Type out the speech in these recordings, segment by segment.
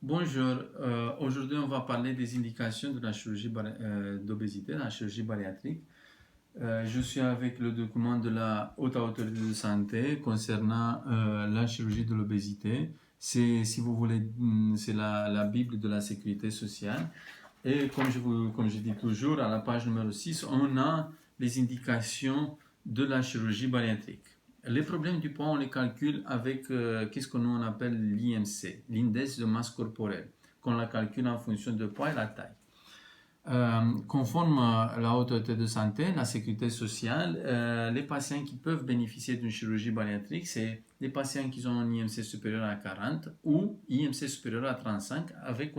Bonjour, aujourd'hui on va parler des indications de la chirurgie d'obésité, la chirurgie bariatrique. Je suis avec le document de la Haute Autorité de Santé concernant la chirurgie de l'obésité. C'est, si vous voulez, c'est la Bible de la Sécurité sociale. Et comme je dis toujours, à la page numéro 6, on a les indications de la chirurgie bariatrique. Les problèmes du poids, on les calcule avec qu'est-ce que nous on appelle l'IMC, l'indice de masse corporelle, qu'on la calcule en fonction de poids et la taille. Conforme à la Haute Autorité de Santé, la Sécurité sociale, les patients qui peuvent bénéficier d'une chirurgie bariatrique, c'est les patients qui ont un IMC supérieur à 40 ou IMC supérieur à 35 avec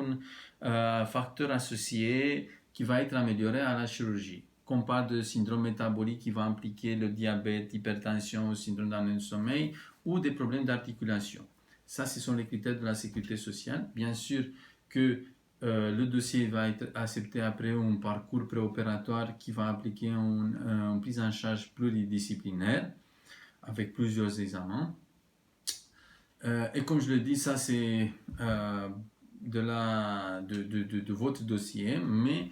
un facteur associé qui va être amélioré à la chirurgie. Qu'on parle de syndrome métabolique qui va impliquer le diabète, l'hypertension, le syndrome d'apnée du sommeil ou des problèmes d'articulation. Ça, ce sont les critères de la Sécurité sociale. Bien sûr que le dossier va être accepté après un parcours préopératoire qui va impliquer une prise en charge pluridisciplinaire avec plusieurs examens. Et comme je le dis, ça c'est de votre dossier, mais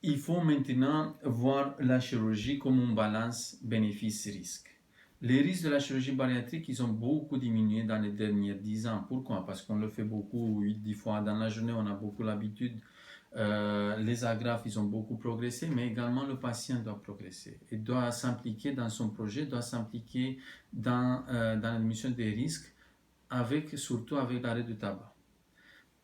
il faut maintenant voir la chirurgie comme une balance bénéfice-risque. Les risques de la chirurgie bariatrique, ils ont beaucoup diminué dans les derniers 10 ans. Pourquoi? Parce qu'on le fait beaucoup, 8-10 fois dans la journée, on a beaucoup l'habitude. Les agrafes, ils ont beaucoup progressé, mais également le patient doit progresser. Il doit s'impliquer dans son projet, doit s'impliquer dans la diminution des risques, surtout avec l'arrêt du tabac.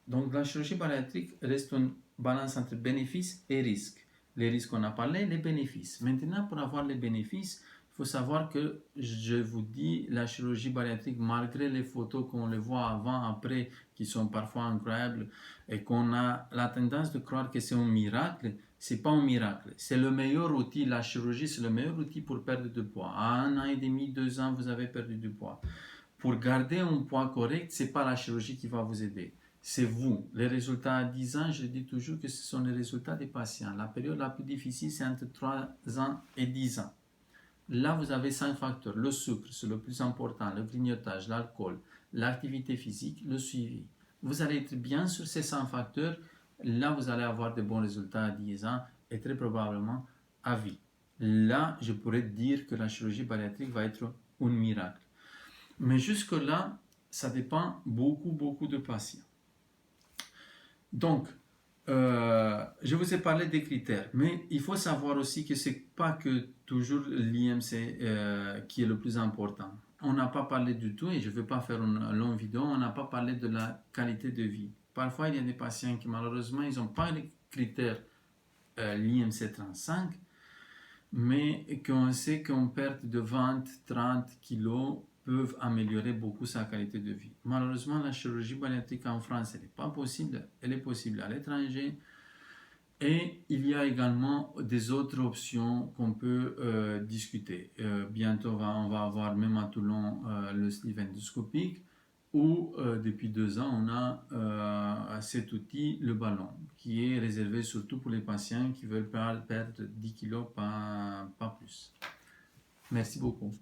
Donc la chirurgie bariatrique reste une balance entre bénéfices et risques. Les risques, on a parlé, les bénéfices. Maintenant, pour avoir les bénéfices, il faut savoir que, je vous dis, la chirurgie bariatrique, malgré les photos qu'on les voit avant, après, qui sont parfois incroyables, et qu'on a la tendance de croire que c'est un miracle, c'est pas un miracle. C'est le meilleur outil, la chirurgie, c'est le meilleur outil pour perdre du poids. À 1 an et demi, 2 ans, vous avez perdu du poids. Pour garder un poids correct, c'est pas la chirurgie qui va vous aider. C'est vous. Les résultats à 10 ans, je dis toujours que ce sont les résultats des patients. La période la plus difficile, c'est entre 3 ans et 10 ans. Là, vous avez 5 facteurs. Le sucre, c'est le plus important, le grignotage, l'alcool, l'activité physique, le suivi. Vous allez être bien sur ces 5 facteurs. Là, vous allez avoir de bons résultats à 10 ans et très probablement à vie. Là, je pourrais dire que la chirurgie bariatrique va être un miracle. Mais jusque-là, ça dépend beaucoup de patients. Donc, je vous ai parlé des critères, mais il faut savoir aussi que ce n'est pas que toujours l'IMC qui est le plus important. On n'a pas parlé du tout, et je ne vais pas faire une longue vidéo, on n'a pas parlé de la qualité de vie. Parfois, il y a des patients qui malheureusement, ils n'ont pas les critères l'IMC 35, mais qu'on sait qu'une perte de 20-30 kilos peuvent améliorer beaucoup sa qualité de vie. Malheureusement, la chirurgie bariatrique en France, elle n'est pas possible, elle est possible à l'étranger. Et il y a également des autres options qu'on peut discuter. Bientôt, on va avoir même à Toulon le sleeve endoscopique, où depuis 2 ans, on a cet outil, le ballon, qui est réservé surtout pour les patients qui veulent perdre 10 kilos, pas plus. Merci beaucoup.